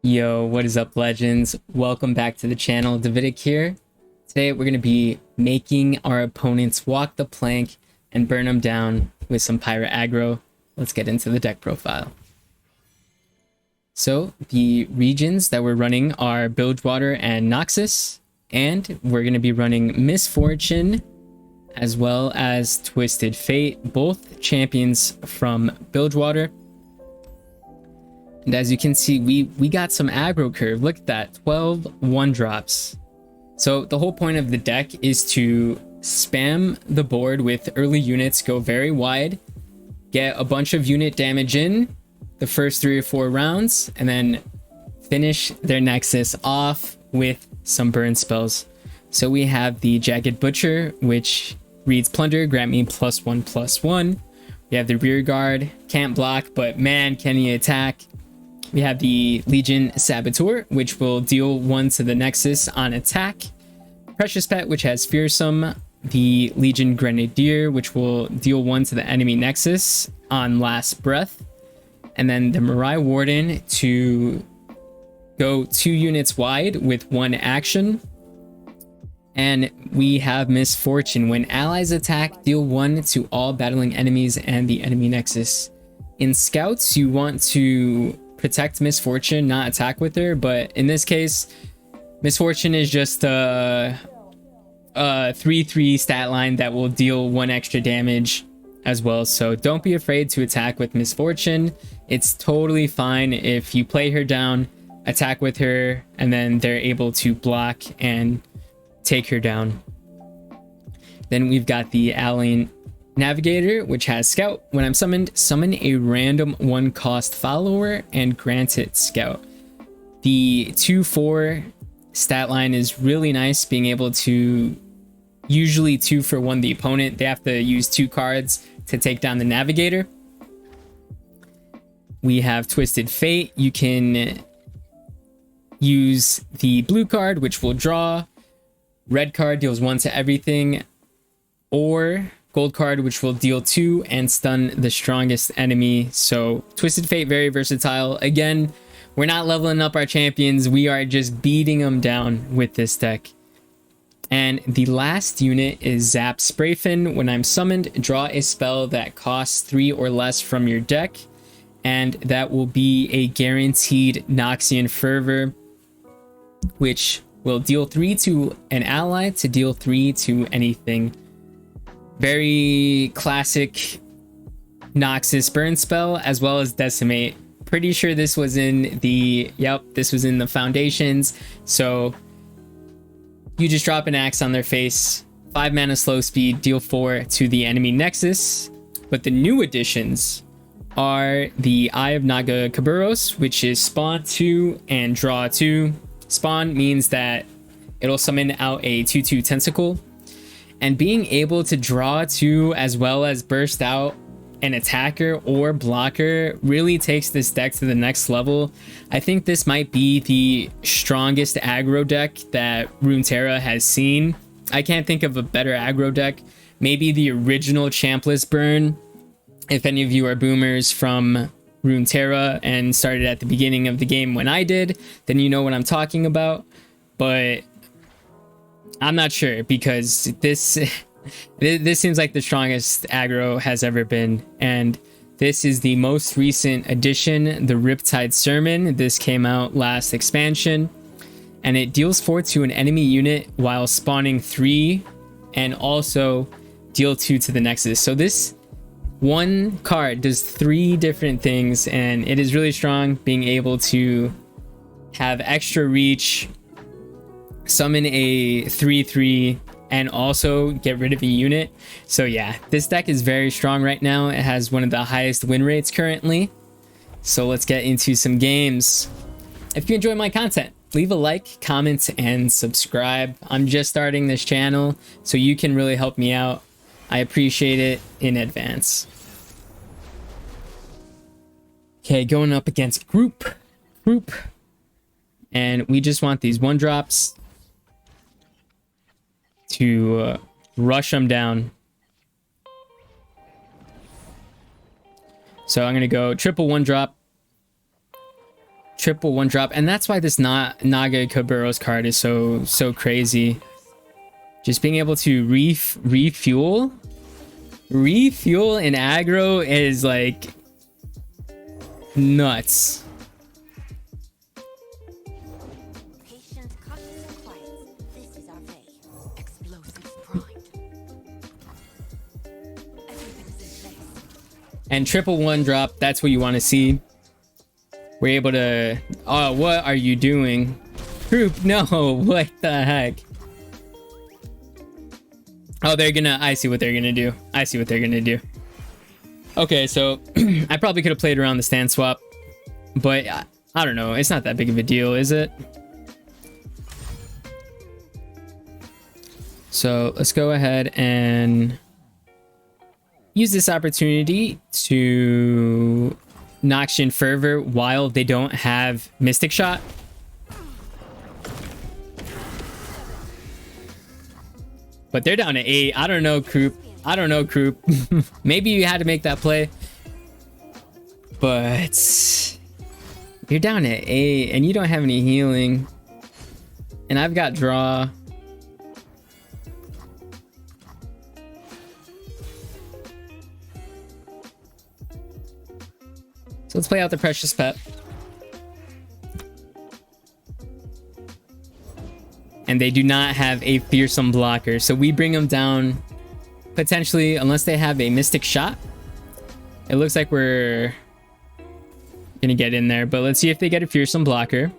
Yo, what is up, legends? Welcome back to the channel. Davidic here. Today we're going to be making our opponents walk the plank and burn them down with some pirate aggro. Let's get into the deck profile. So the regions that we're running are Bilgewater and Noxus, and we're going to be running Misfortune as well as Twisted Fate, both champions from Bilgewater. And as you can see, we got some aggro curve. Look at that, 12 1-drops. So the whole point of the deck is to spam the board with early units, go very wide, get a bunch of unit damage in the first 3 or 4 rounds, and then finish their Nexus off with some burn spells. So we have the Jagged Butcher, which reads Plunder, grant me +1/+1. We have the Rear Guard, can't block, but man, can he attack. We have the Legion Saboteur, which will deal 1 to the Nexus on attack. Precious Pet, which has Fearsome. The Legion Grenadier, which will deal 1 to the enemy Nexus on last breath. And then the Mirai Warden to go 2 units wide with 1 action. And we have Misfortune. When allies attack, deal 1 to all battling enemies and the enemy Nexus. In Scouts, you want to protect Misfortune, not attack with her, but in this case, Misfortune is just a 3/3 stat line that will deal 1 extra damage as well. So don't be afraid to attack with Misfortune. It's totally fine if you play her down, attack with her, and then they're able to block and take her down. Then we've got the Alien Navigator, which has Scout. When I'm summoned, summon a random 1-cost follower and grant it Scout. The 2/4 stat line is really nice, being able to usually 2 for 1 the opponent. They have to use 2 cards to take down the Navigator. We have Twisted Fate. You can use the blue card, which will draw. Red card deals 1 to everything, or gold card, which will deal 2 and stun the strongest enemy. So Twisted Fate, very versatile. Again, we're not leveling up our champions, we are just beating them down with this deck. And the last unit is Zap Sprayfin. When I'm summoned, draw a spell that costs 3 or less from your deck, and that will be a guaranteed Noxian Fervor, which will deal 3 to an ally to deal 3 to anything. Very classic Noxus burn spell, as well as Decimate. Pretty sure this was in the this was in the foundations. So you just drop an axe on their face, 5 mana slow speed, deal 4 to the enemy Nexus. But the new additions are the Eye of Nagakaburos, which is spawn 2 and draw 2. Spawn means that it'll summon out a 2/2 tentacle. And being able to draw 2 as well as burst out an attacker or blocker really takes this deck to the next level. I think this might be the strongest aggro deck that Runeterra has seen. I can't think of a better aggro deck. Maybe the original Champless Burn. If any of you are boomers from Runeterra and started at the beginning of the game when I did, then you know what I'm talking about. But I'm not sure, because this seems like the strongest aggro has ever been. And this is the most recent addition, the Riptide Sermon. This came out last expansion, and it deals 4 to an enemy unit while spawning 3, and also deal 2 to the Nexus. So this one card does 3 different things, and it is really strong, being able to have extra reach, summon a 3/3, and also get rid of a unit. So yeah, this deck is very strong right now. It has one of the highest win rates currently. So let's get into some games. If you enjoy my content, leave a like, comment, and subscribe. I'm just starting this channel, so you can really help me out. I appreciate it in advance. Okay, going up against group. And we just want these 1-drops to rush them down. So I'm going to go triple 1-drop, triple one drop, and that's why this Naga Kaburos card is so crazy. Just being able to refuel in aggro is like nuts. And triple one drop, that's what you want to see. We're able to... Oh, what are you doing? Group, no, what the heck? Oh, they're gonna... I see what they're gonna do. I see what they're gonna do. Okay, so I probably could have played around the stand swap, but I don't know. It's not that big of a deal, is it? So let's go ahead and use this opportunity to Noxian Fervor while they don't have Mystic Shot. But they're down to 8. I don't know, Croup. I don't know, Croup. Maybe you had to make that play. But you're down to 8 and you don't have any healing. And I've got draw. So let's play out the Precious Pet. And they do not have a fearsome blocker. So we bring them down potentially, unless they have a Mystic Shot. It looks like we're gonna get in there, but let's see if they get a fearsome blocker.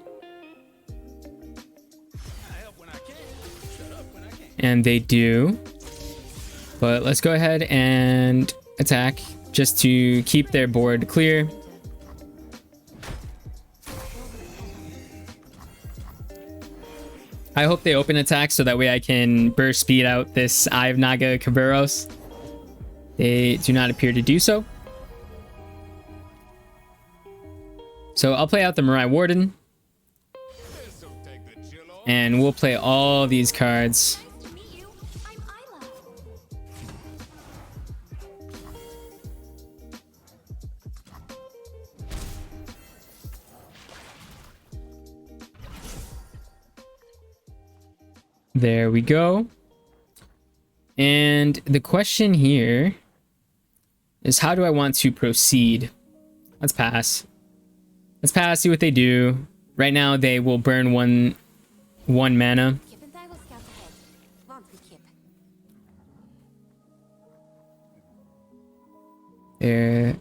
And they do. But let's go ahead and attack just to keep their board clear. I hope they open attack so that way I can burst speed out this Eye of Naga Kaburos. They do not appear to do so. So I'll play out the Mirai Warden. And we'll play all these cards. There we go. And the question here is, how do I want to proceed? Let's pass. Let's pass, see what they do. Right now they will burn one mana. There.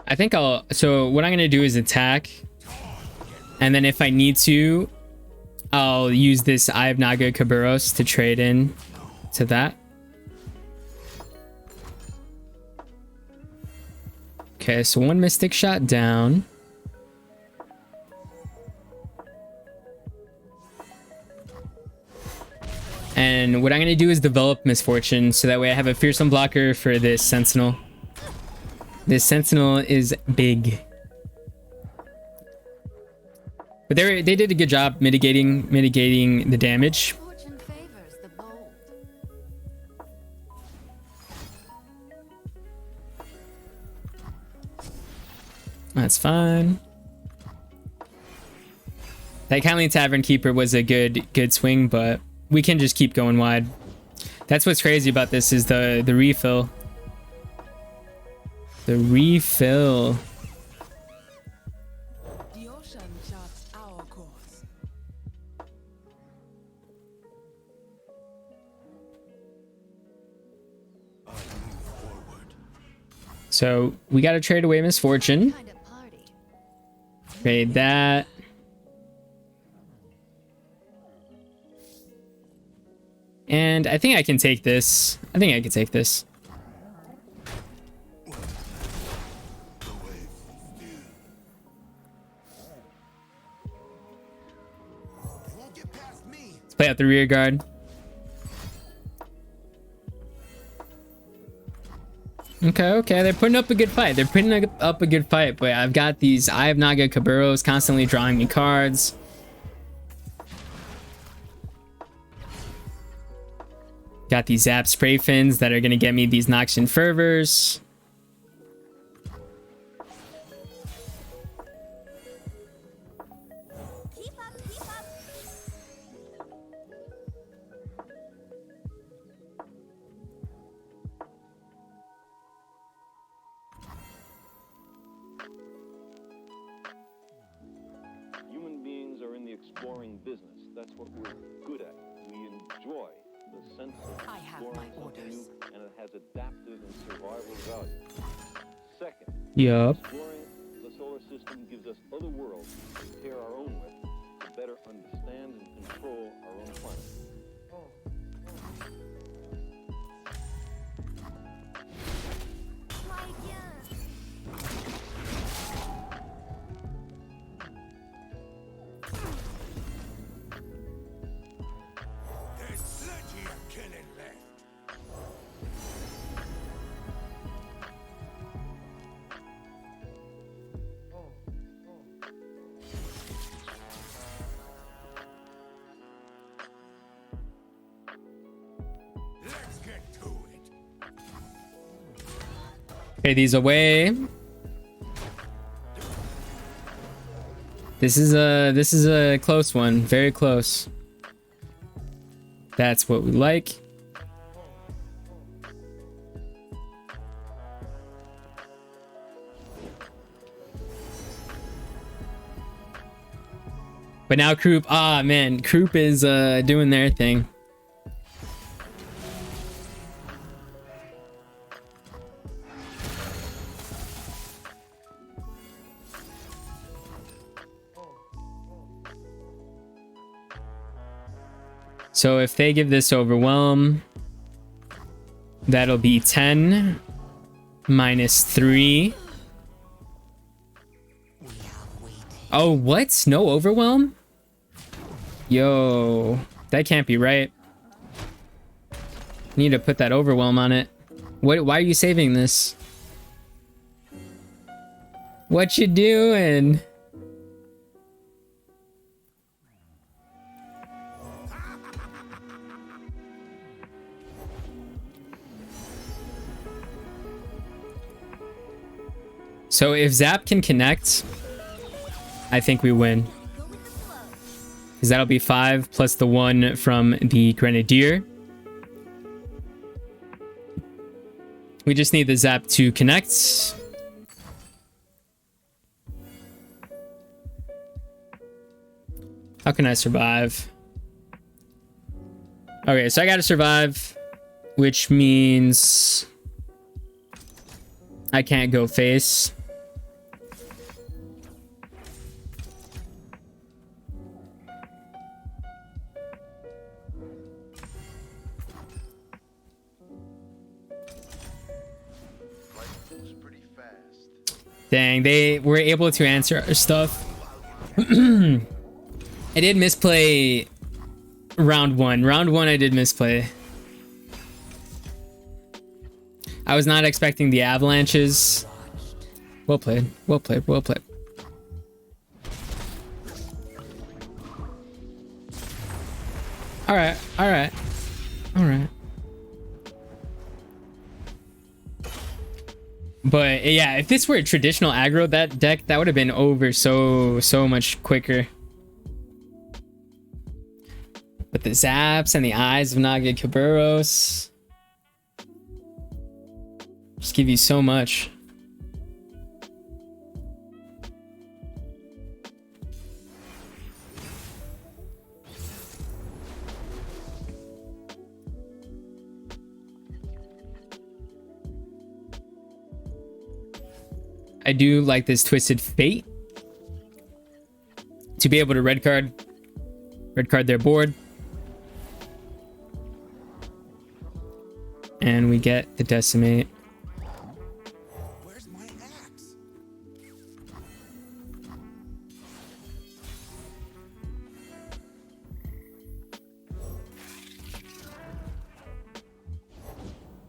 I think so what I'm going to do is attack. And then if I need to, I'll use this Eye of Naga Kaburos to trade in to that. Okay, so one Mystic Shot down. And what I'm going to do is develop Misfortune so that way I have a fearsome blocker for this Sentinel. This Sentinel is big. But they did a good job mitigating the damage. That's fine. That Kindly Tavern Keeper was a good swing, but we can just keep going wide. That's what's crazy about this is the refill. The refill. The ocean charts our course. So we got to trade away Misfortune. Trade that. And I think I can take this. I think I can take this. Let's play out the rear guard. Okay. They're putting up a good fight. Up a good fight, but I've got these Eye of Naga Kaburos constantly drawing me cards. Got these Zap Spray Fins that are going to get me these Noxian Fervors. Human beings are in the exploring business. That's what we're good at. We enjoy the sense of I have exploring my something orders. new, and it has adaptive and survival value. Second, Yup. exploring the solar system gives us other worlds to compare our own with to better understand and control our own planet. There's plenty of killing left. Let's get to it. Okay, these away. This is a close one. Very close. That's what we like. But now Croup, man, Croup is doing their thing. So if they give this Overwhelm, that'll be 10 minus 3. Oh, what? No Overwhelm? Yo, that can't be right. Need to put that Overwhelm on it. What? Why are you saving this? What you doing? So if Zap can connect, I think we win. Because that'll be 5 plus the 1 from the Grenadier. We just need the Zap to connect. How can I survive? Okay, so I gotta survive, which means I can't go face. Dang, they were able to answer our stuff. I did misplay round 1. Round 1 I did misplay. I was not expecting the avalanches. Well played. Well played. Well played. Alright. Alright. Alright. But yeah, if this were a traditional aggro that deck, that would have been over so much quicker. But the Zaps and the Eyes of Naga Kaburos just give you so much. I do like this Twisted Fate to be able to red card their board. And we get the Decimate. Where's my axe?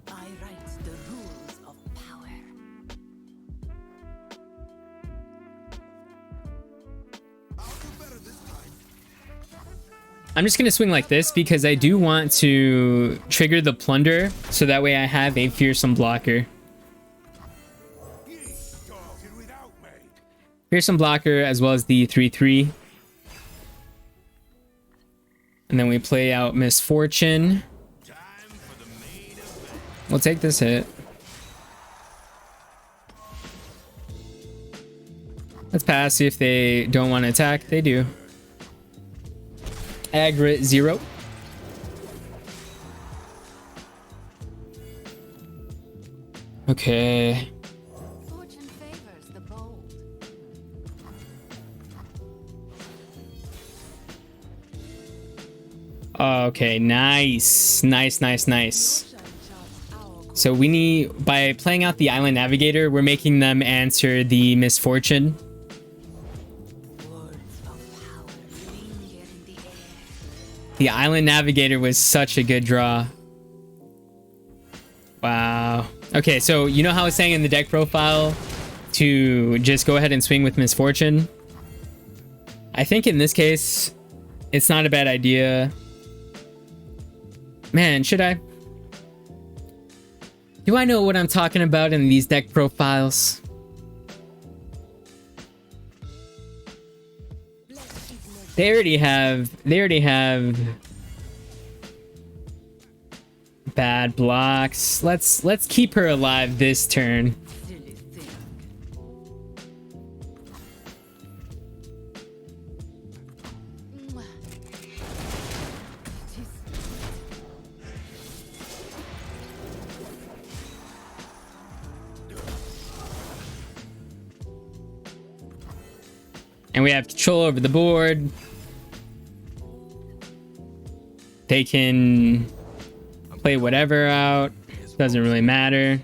I write the rules of power. I'm just gonna swing like this because I do want to trigger the plunder so that way I have a fearsome blocker. Fearsome blocker as well as the 3/3. And then we play out Misfortune. We'll take this hit. Let's pass, see if they don't want to attack. They do. Aggro 0. Okay. Fortune favors the bold. Okay, nice. Nice, nice, nice. Ocean charts our course. So we need, by playing out the Island Navigator, we're making them answer the Misfortune. Words of power linger in the air. The Island Navigator was such a good draw. Wow. Okay, so you know how I was saying in the deck profile to just go ahead and swing with Misfortune? I think in this case, it's not a bad idea. Man, should I? Do I know what I'm talking about in these deck profiles? They already have bad blocks. Let's keep her alive this turn. Silly thing. Mwah. It is And we have control over the board. They can play whatever out. Doesn't really matter.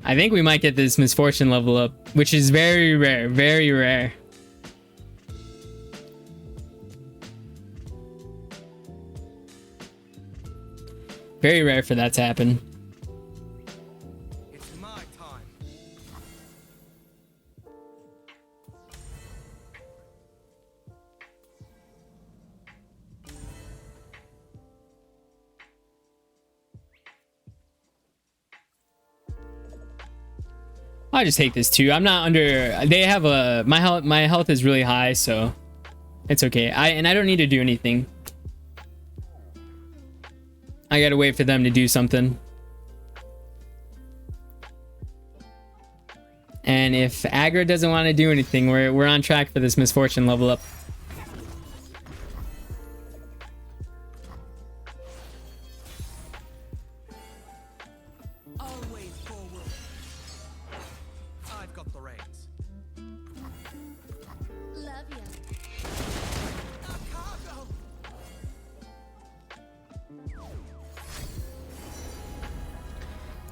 I think we might get this Misfortune level up, which is very rare, very rare. Very rare for that to happen. It's my time. I'll just take this too. I'm not under. They have a my health is really high, so it's okay. I don't need to do anything. I gotta wait for them to do something. And if Aggro doesn't want to do anything, we're on track for this Misfortune level up. Always forward. I've got the reins. love ya. A cargo.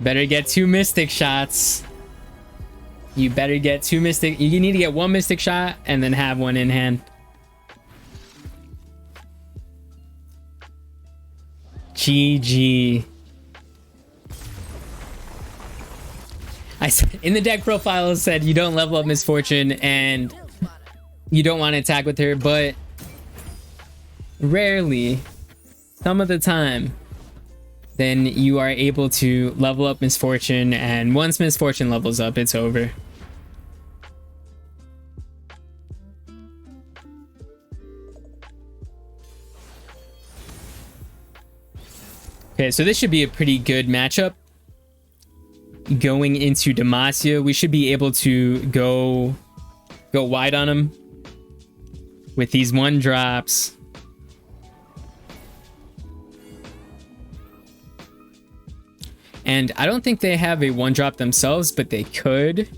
Better get 2 Mystic shots. You better get 2 Mystic. You need to get 1 Mystic shot and then have 1 in hand. GG. I said in the deck profile it said you don't level up Misfortune and you don't want to attack with her, but rarely, some of the time, then you are able to level up Misfortune, and once Misfortune levels up, it's over. Okay, so this should be a pretty good matchup. Going into Demacia, we should be able to go wide on him with these 1-drops. And I don't think they have a 1-drop themselves, but they could.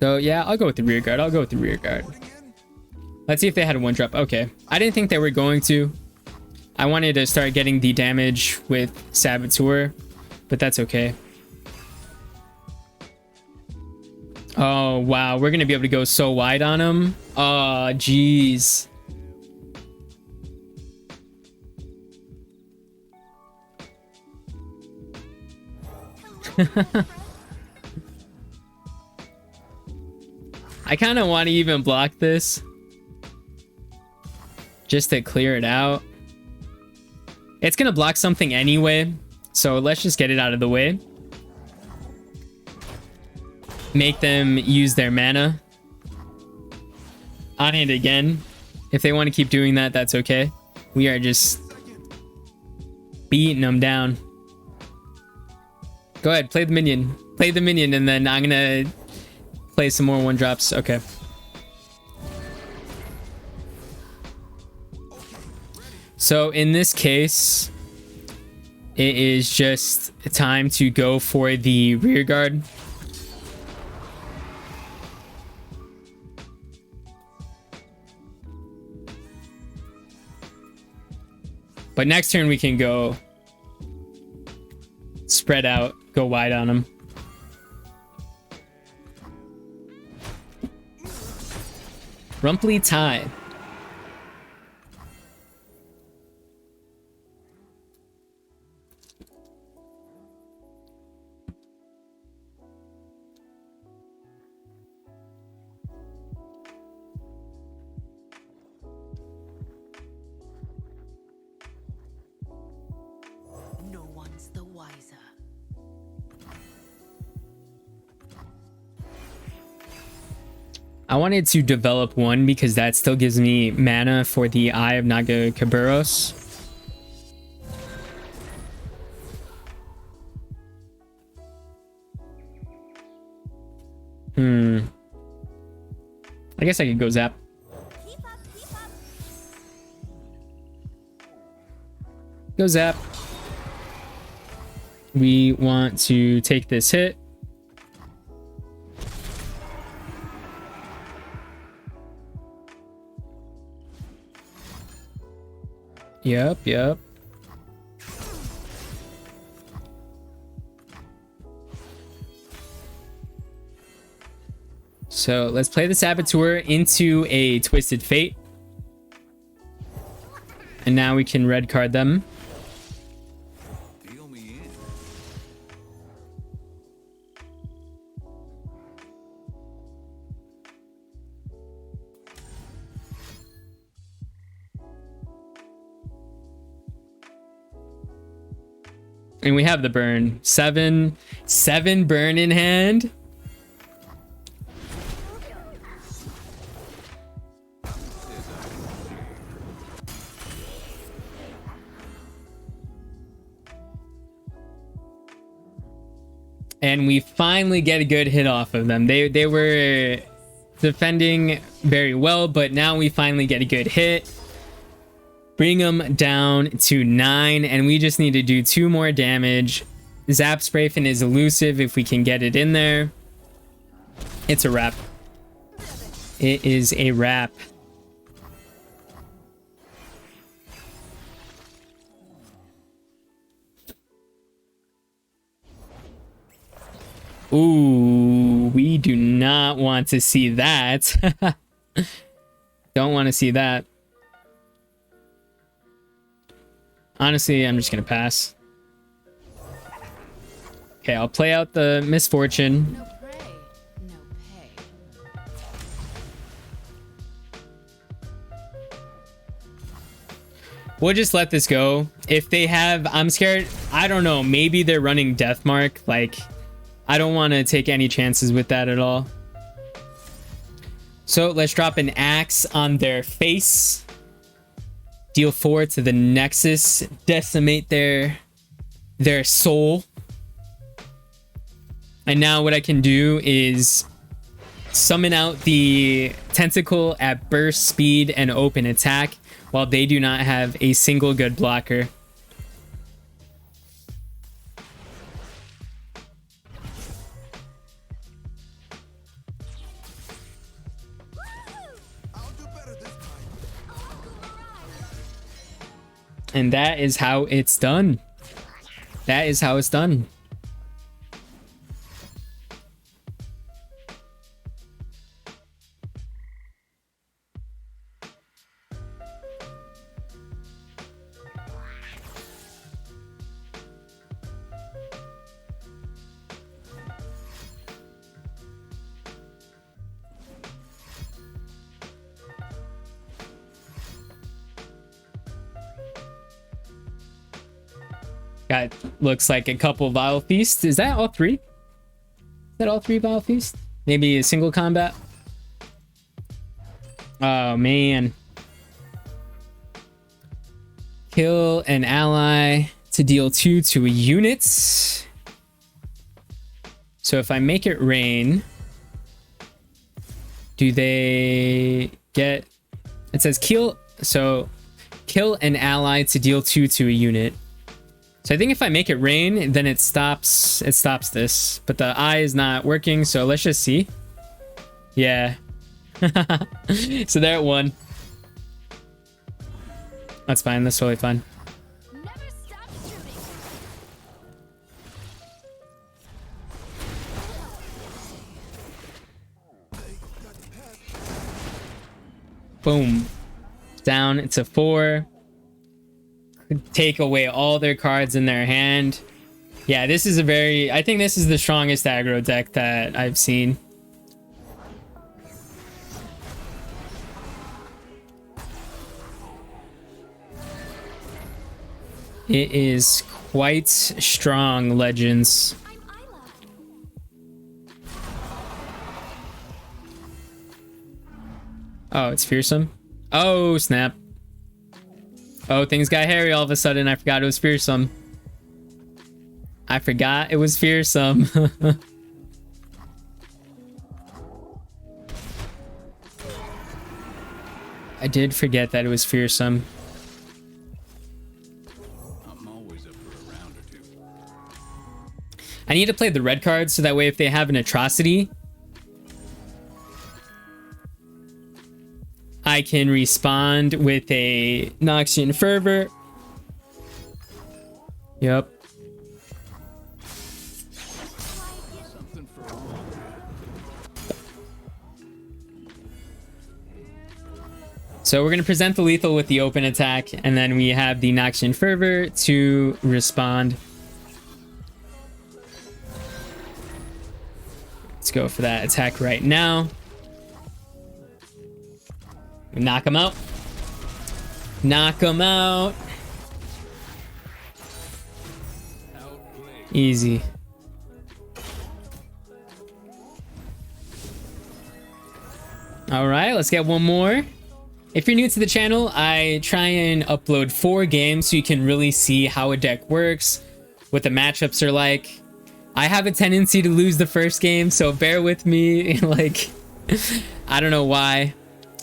So yeah, I'll go with the rear guard. I'll go with the rear guard. Let's see if they had a 1-drop. Okay. I didn't think they were going to. I wanted to start getting the damage with Saboteur, but that's okay. Oh, wow. We're going to be able to go so wide on him. Oh, jeez. I kind of want to even block this just to clear it out. It's gonna block something anyway, so let's just get it out of the way. Make them use their mana on it again. If they want to keep doing that, that's okay. We are just beating them down. Go ahead, play the minion. Play the minion, and then I'm gonna play some more 1-drops. Okay. So in this case, it is just time to go for the rear guard. But next turn we can go spread out, go wide on him. Rumply tie. No one's the wiser. I wanted to develop one because that still gives me mana for the Eye of Nagacaburos. I guess I could go zap. Keep up, keep up. Go zap. We want to take this hit. Yep. So let's play the Saboteur into a Twisted Fate. And now we can red card them. Deal me in. And we have the burn. Seven burn in hand. And we finally get a good hit off of them. They were defending very well, but now we finally get a good hit. Bring them down to 9, and we just need to do 2 more damage. Zap Sprayfin is elusive if we can get it in there. It's a wrap. It is a wrap. Ooh, we do not want to see that. Don't want to see that. Honestly, I'm just gonna pass. Okay, I'll play out the Misfortune. No prey, no pay. We'll just let this go. If they have, I'm scared. I don't know. Maybe they're running Deathmark. Like, I don't want to take any chances with that at all. So let's drop an axe on their face. Deal 4 to the Nexus. Decimate their soul. And now what I can do is summon out the Tentacle at burst speed and open attack while they do not have a single good blocker. I'll do better this time. And that is how it's done. That is how it's done. Got, looks like a couple Vile Feasts. Is that all three? Is that all three Vile Feasts? Maybe a single combat? Oh, man. Kill an ally to deal 2 to a unit. So if I make it rain, do they get... It says kill... So kill an ally to deal 2 to a unit. So I think if I make it rain, then it stops this. But the eye is not working, so let's just see. Yeah. So there it won. That's fine, that's totally fine. Never stop shooting. Boom. Down, it's a 4. Take away all their cards in their hand. Yeah, this is a very... I think this is the strongest aggro deck that I've seen. It is quite strong, Legends. I'm Isla. Oh, it's fearsome. Oh, snap. Oh, things got hairy all of a sudden. I forgot it was fearsome. I forgot it was fearsome. I did forget that it was fearsome. I'm always up for a round or two. I need to play the red cards so that way if they have an atrocity, I can respond with a Noxian Fervor. Yep. Something for all. So we're going to present the lethal with the open attack, and then we have the Noxian Fervor to respond. Let's go for that attack right now. Knock him out. Knock him out. Easy. All right, let's get one more. If you're new to the channel, I try and upload 4 games so you can really see how a deck works, what the matchups are like. I have a tendency to lose the first game, so bear with me. Like, I don't know why.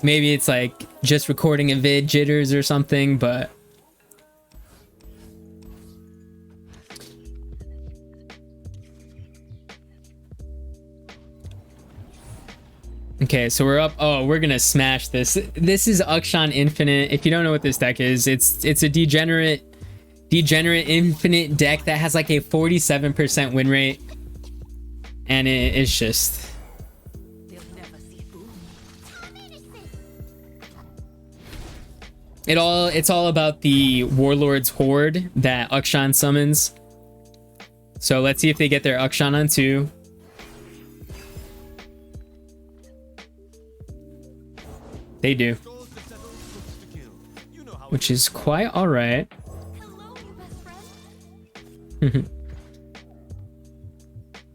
Maybe it's like just recording a vid jitters or something, but okay, so we're up. Oh, we're gonna smash this. This is Ukshan Infinite. If you don't know what this deck is, it's a degenerate infinite deck that has like a 47% win rate, and it's just... They'll never see boom. It's all about the Warlord's Horde that Ukshan summons. So let's see if they get their Ukshan on 2. They do. Which is quite alright. Hello, best friend.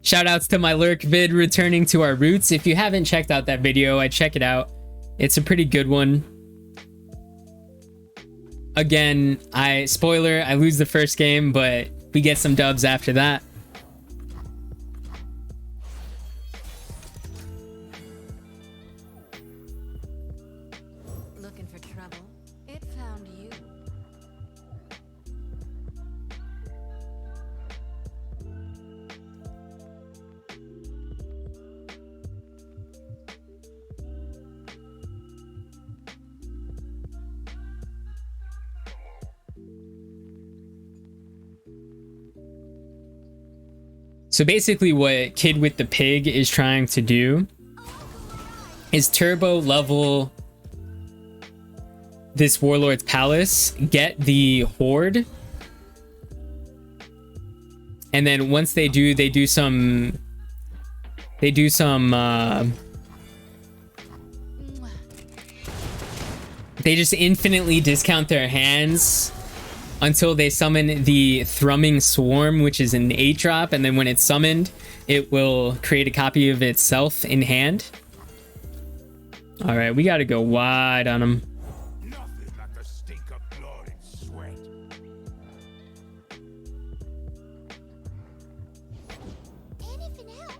Shout outs to my lurk vid returning to our roots. If you haven't checked out that video, I'd check it out. It's a pretty good one. Again, spoiler, I lose the first game, but we get some dubs after that. Looking for trouble? It found you. So basically what Kid with the Pig is trying to do is turbo level this Warlord's Palace, get the Horde, and then once they do some they just infinitely discount their hands until they summon the Thrumming Swarm, which is an 8-drop, and then when it's summoned, it will create a copy of itself in hand. All right, we got to go wide on them. Nothing like the stink of blood and sweat. Anything else?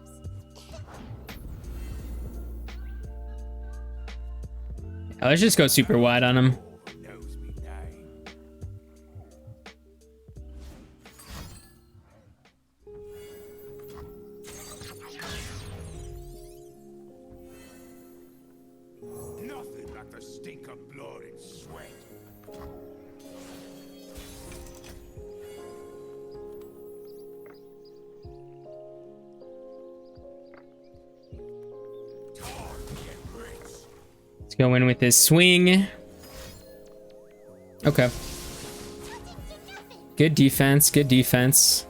Let's just go super wide on them. Knows me name. Nothing like the stink of blood and sweat. Time to get rich. Let's go in with this swing. Okay. Good defense. Good defense.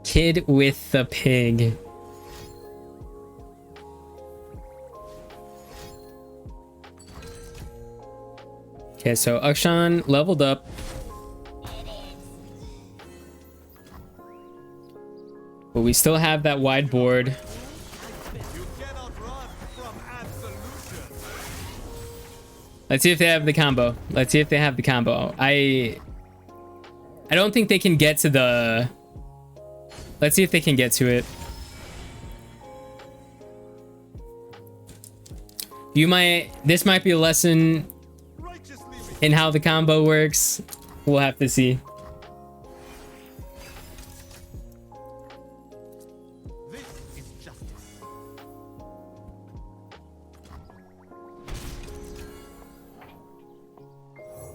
Kid with the pig. Okay, so Akshan leveled up. But we still have that wide board. You cannot run from absolution. Let's see if they have the combo. Let's see if they have the combo. I don't think they can get to the... Let's see if they can get to it. This might be a lesson Righteously in how the combo works. We'll have to see. this is justice.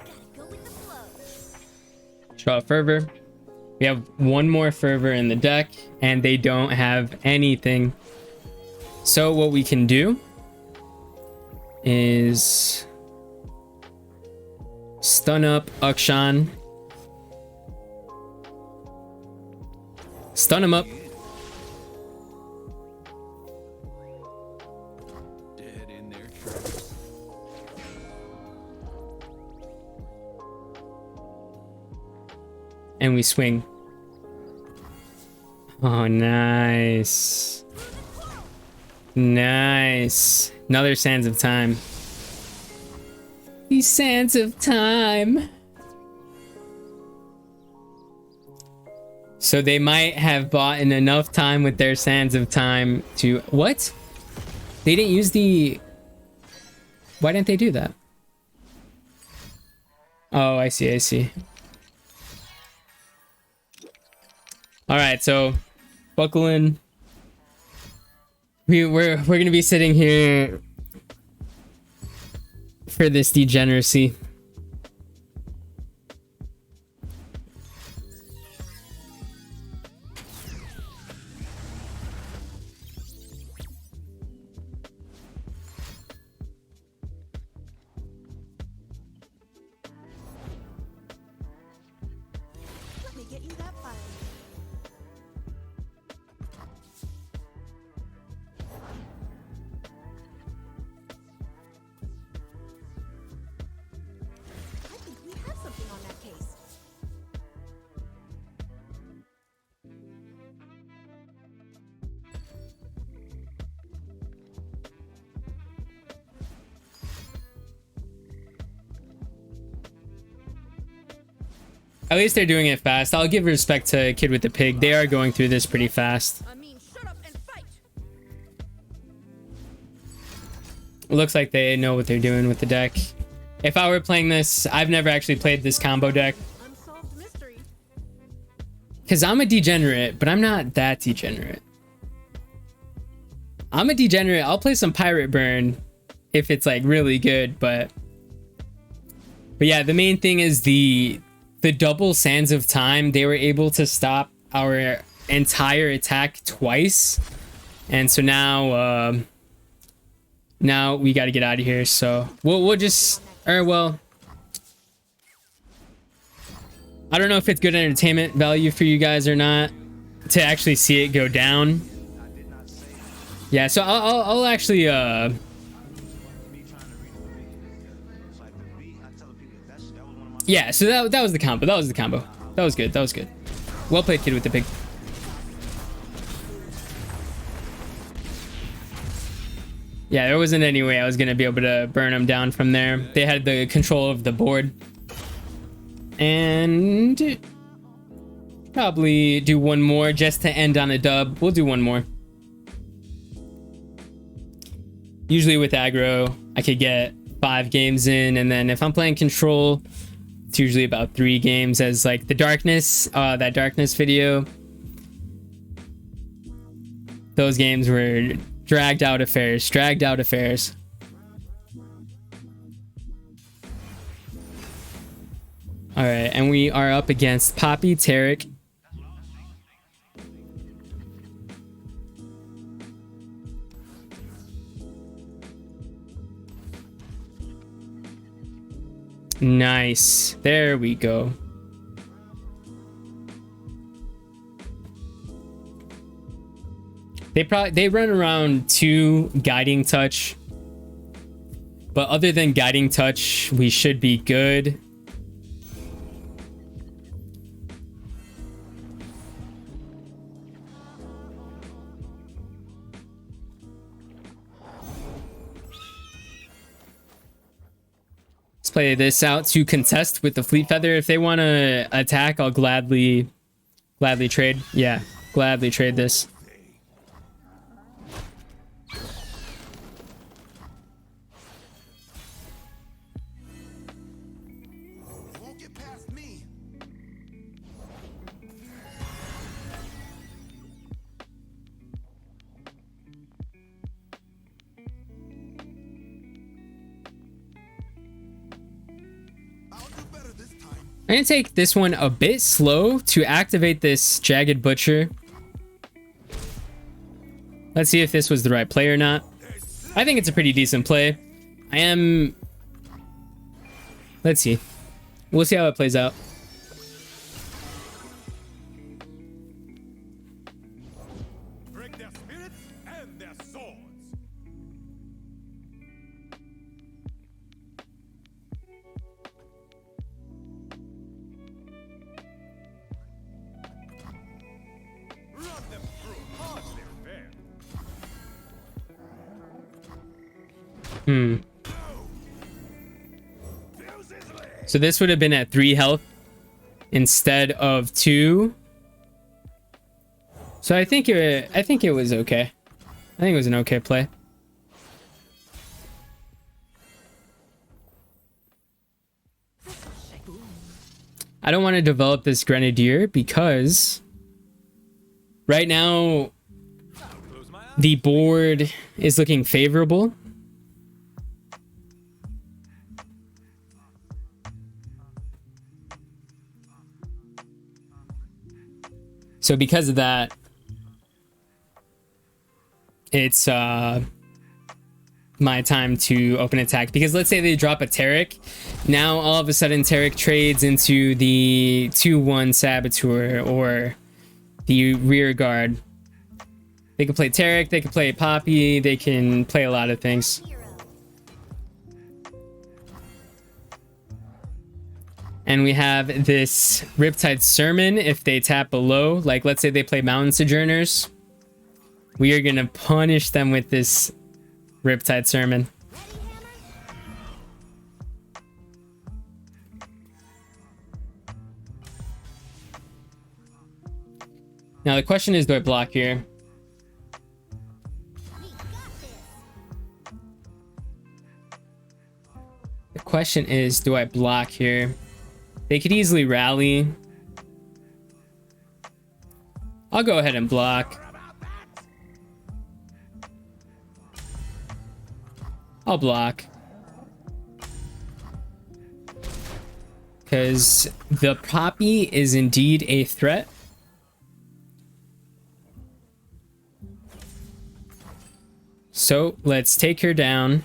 Gotta go with the flow. Draw a fervor. We have one more fervor in the deck, and they don't have anything. So what we can do is stun up Akshan. Stun him up. Dead in their tracks. And we swing. Oh, nice. Nice. Another Sands of Time. These Sands of Time. So they might have bought in enough time with their Sands of Time to... What? They didn't use the... Why didn't they do that? Oh, I see, I see. All right, so buckle in. We're gonna be sitting here for this degeneracy. Let me get you that fire. I think we have something on that case. At least they're doing it fast. I'll give respect to Kid with the Pig. They are going through this pretty fast. I mean, shut up and fight. Looks like they know what they're doing with the deck. If I were playing this, I've never actually played this combo deck. Unsolved mystery. Because I'm a degenerate, but I'm not that degenerate. I'm a degenerate. I'll play some Pirate Burn if it's like really good, but yeah, the main thing is the double Sands of Time. They were able to stop our entire attack twice, and so now we got to get out of here. So we'll just, or well, I don't know if it's good entertainment value for you guys or not to actually see it go down. Yeah, so I'll actually yeah, so that was the combo. That was the combo. That was good. That was good. Well played, kid with the pig. Yeah, there wasn't any way I was gonna be able to burn them down from there. They had the control of the board. And probably do one more just to end on a dub. We'll do one more. Usually with aggro, I could get 5 games in, and then if I'm playing control, it's usually about 3 games. As like the darkness, that darkness video, those games were dragged out affairs. All right, and we are up against Poppy, Tarek. Nice. There we go. They run around 2 guiding touch. But other than guiding touch, we should be good. Let's play this out to contest with the Fleet Feather. If they want to attack, I'll gladly trade. Yeah, gladly trade this. I'm gonna take this one a bit slow to activate this Jagged Butcher. Let's see if this was the right play or not. I think it's a pretty decent play. Let's see. We'll see how it plays out. Break their spirits and their swords. Run them through. Hardly fair. So this would have been at 3 health instead of 2. So I think it was okay. I think it was an okay play. I don't want to develop this Grenadier because right now the board is looking favorable. So because of that, it's my time to open attack. Because let's say they drop a Tarek. Now all of a sudden Tarek trades into the 2-1 Saboteur or the rear guard. They can play Tarek, they can play Poppy, they can play a lot of things. And we have this Riptide Sermon if they tap below. Like, let's say they play Mountain Sojourners. We are going to punish them with this Riptide Sermon. Now, the question is, do I block here? The question is, do I block here? They could easily rally. I'll go ahead and block. I'll block. Because the Poppy is indeed a threat. So let's take her down.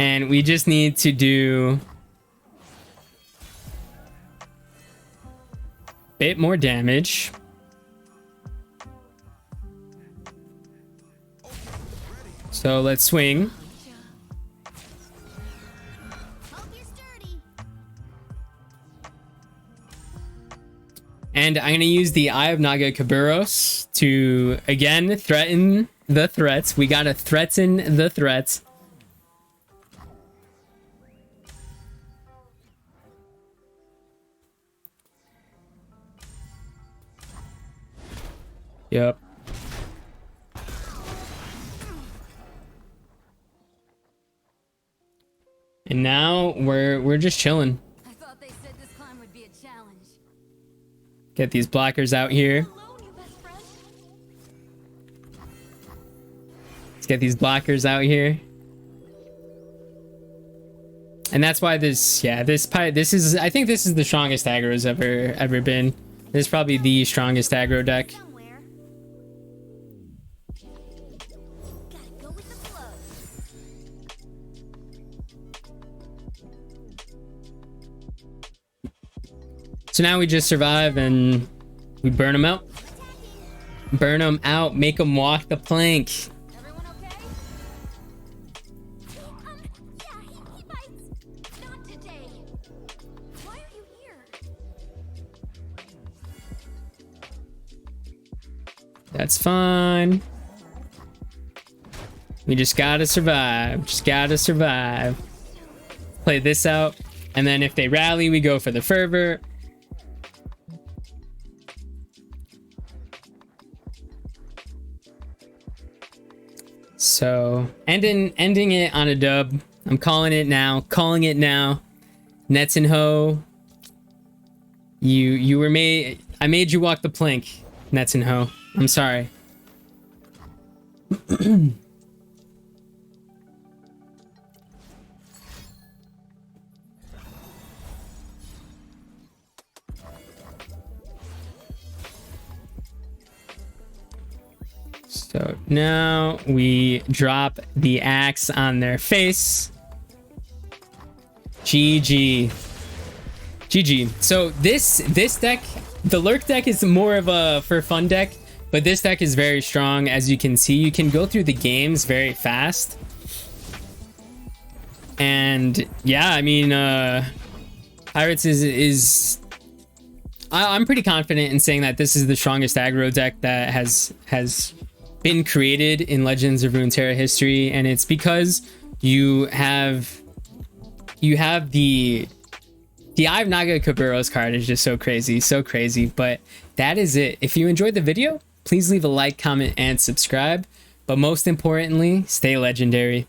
And we just need to do a bit more damage. So let's swing. And I'm going to use the Eye of Naga Kaburos to, again, threaten the threats. We got to threaten the threats. Yep. And now we're just chilling. I thought they said this climb would be a challenge. Get these blockers out here. Hello, new best friend. Let's get these blockers out here. And that's why this is, I think this is the strongest aggro's ever been. This is probably the strongest aggro deck. Somewhere. Gotta go with the flow. So now we just survive and we burn them out. Burn them out, make them walk the plank. Everyone okay? Yeah, he bites. Not today. Why are you here? That's fine. We just gotta survive. Just gotta survive. Play this out. And then if they rally, we go for the fervor. So ending it on a dub. I'm calling it now. Calling it now. Nets and Ho. You were made. I made you walk the plank. Nets and Ho. I'm sorry. So now we drop the axe on their face. GG. GG. So this deck, the Lurk deck is more of a for fun deck, but this deck is very strong. As you can see, you can go through the games very fast. And yeah, I mean, Pirates is I'm pretty confident in saying that this is the strongest aggro deck that has been created in Legends of Runeterra history, and it's because you have the Eye of Naga Kaburos card is just so crazy. But that is it. If you enjoyed the video, please leave a like, comment, and subscribe. But most importantly, stay legendary.